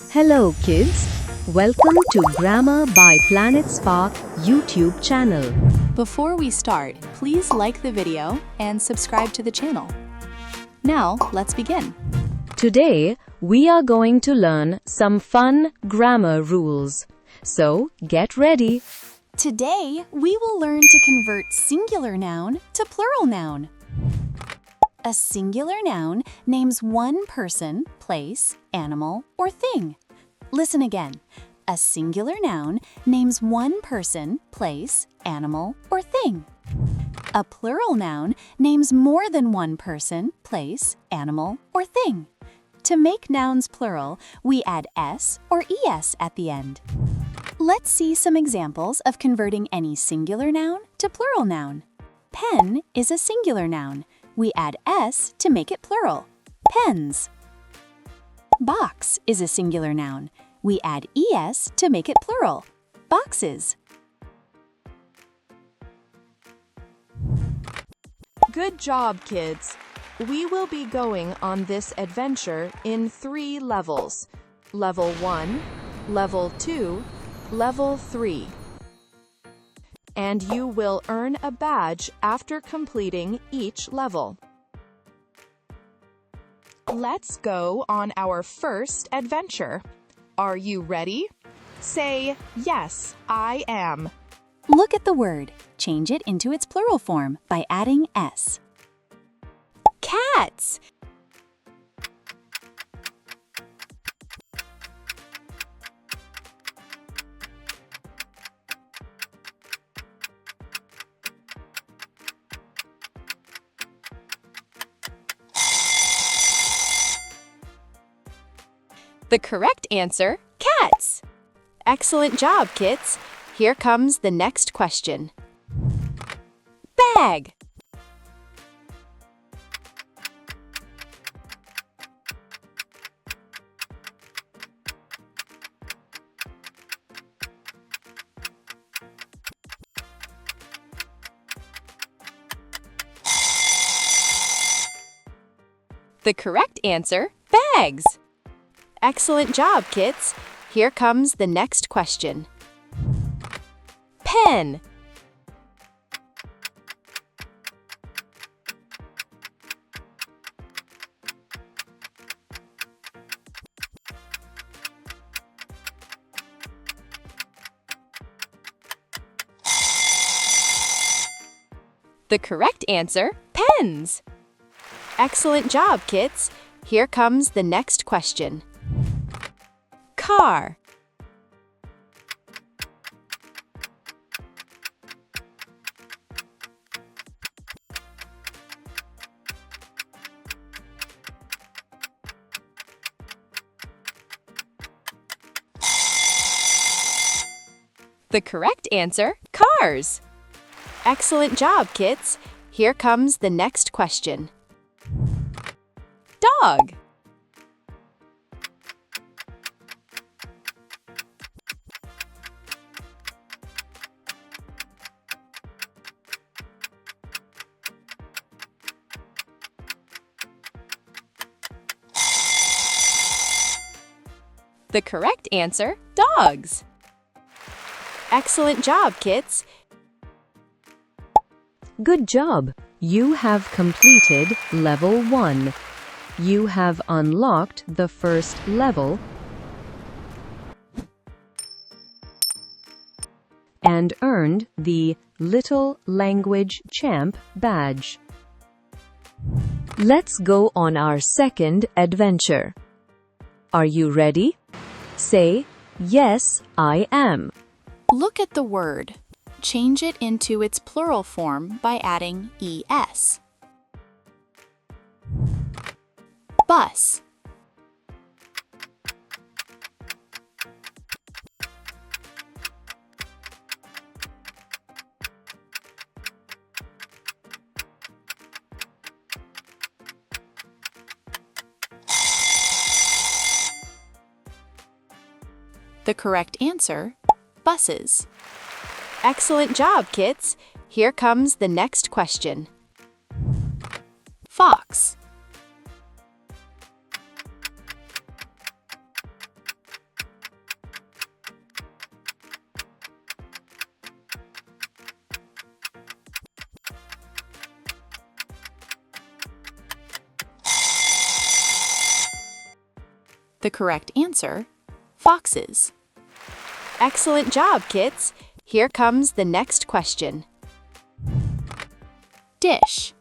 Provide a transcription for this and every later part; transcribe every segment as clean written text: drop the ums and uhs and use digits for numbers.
Hello kids, welcome to Grammar by PlanetSpark YouTube channel. Before we start, please like the video and subscribe to the channel. Now, let's begin. Today, we are going to learn some fun grammar rules. So, get ready. Today, we will learn to convert singular noun to plural noun. A singular noun names one person, place, animal, or thing. Listen again. A singular noun names one person, place, animal, or thing. A plural noun names more than one person, place, animal, or thing. To make nouns plural, we add s or es at the end. Let's see some examples of converting any singular noun to plural noun. Pen is a singular noun. We add s to make it plural. Pens. Box is a singular noun. We add es to make it plural. Boxes. Good job, kids! We will be going on this adventure in 3 levels. Level 1, Level 2, Level 3. And you will earn a badge after completing each level. Let's go on our first adventure. Are you ready? Say, yes, I am. Look at the word. Change it into its plural form by adding s. Cats. The correct answer, cats. Excellent job, kids. Here comes the next question. Bag. The correct answer, bags. Excellent job, kids. Here comes the next question. Pen. The correct answer, pens. Excellent job, kids. Here comes the next question. Car. The correct answer, cars. Excellent job, kids. Here comes the next question. Dog. The correct answer, dogs. Excellent job, kids. Good job! You have completed Level 1. You have unlocked the first level and earned the Little Language Champ badge. Let's go on our second adventure. Are you ready? Say, yes, I am. Look at the word. Change it into its plural form by adding es. Bus. The correct answer, buses. Excellent job, kids. Here comes the next question. Fox. The correct answer, foxes. Excellent job, kids. Here comes the next question. Dish.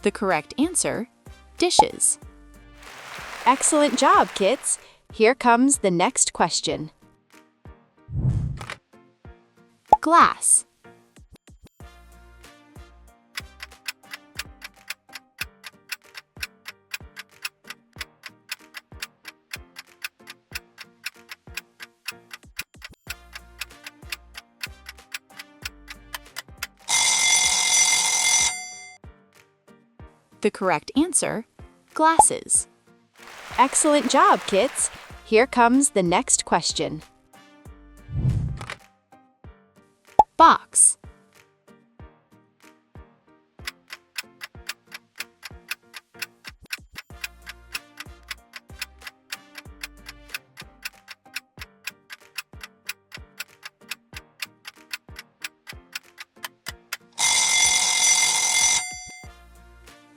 The correct answer, dishes. Excellent job, kids. Here comes the next question. Glass. The correct answer, glasses. Excellent job, kids. Here comes the next question. Box.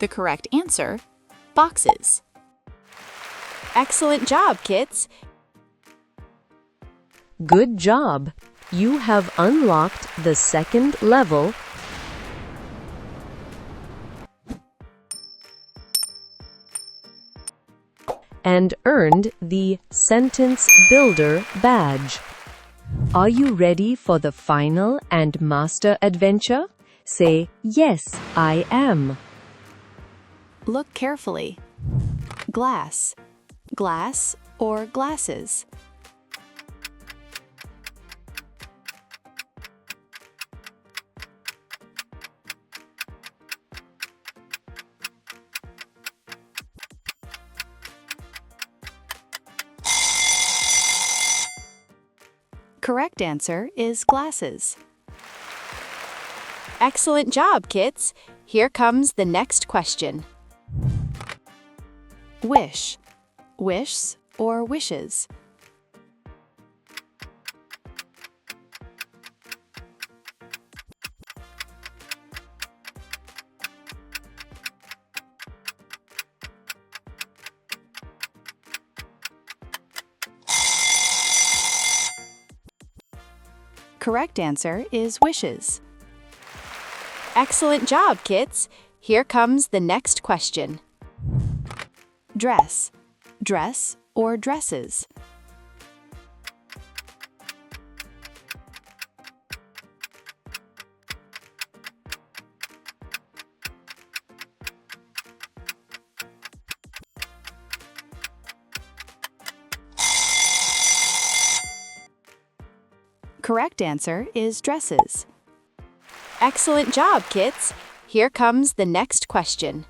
The correct answer, boxes. Excellent job, kids. Good job. You have unlocked the second level. And earned the Sentence Builder badge. Are you ready for the final and master adventure? Say, yes, I am. Look carefully. Glass, glass or glasses. Correct answer is glasses. Excellent job, kids. Here comes the next question. Wish, wish or wishes. Correct answer is wishes. Excellent job, kids. Here comes the next question. Dress, dress or dresses. Correct answer is dresses. Excellent job, kids. Here comes the next question.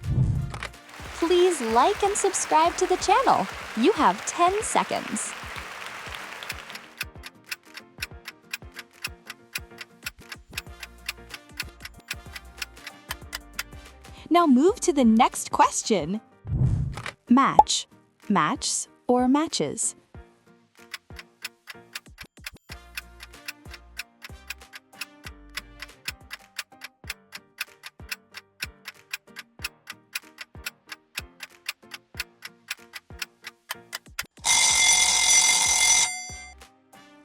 Please like and subscribe to the channel. You have 10 seconds. Now move to the next question. Match, matches or matches.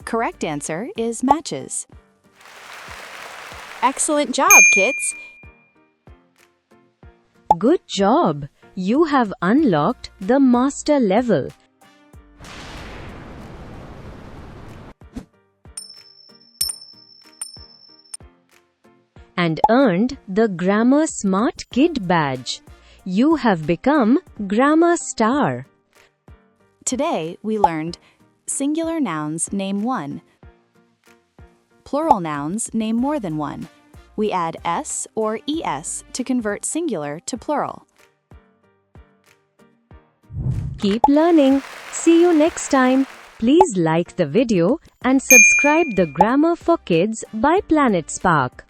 Correct answer is matches. Excellent job, kids. Good job. You have unlocked the master level. And earned the Grammar Smart Kid badge. You have become Grammar Star. Today we learned singular nouns name one. Plural nouns name more than one. We add s or es to convert singular to plural. Keep learning. See you next time. Please like the video and subscribe the Grammar for Kids by PlanetSpark.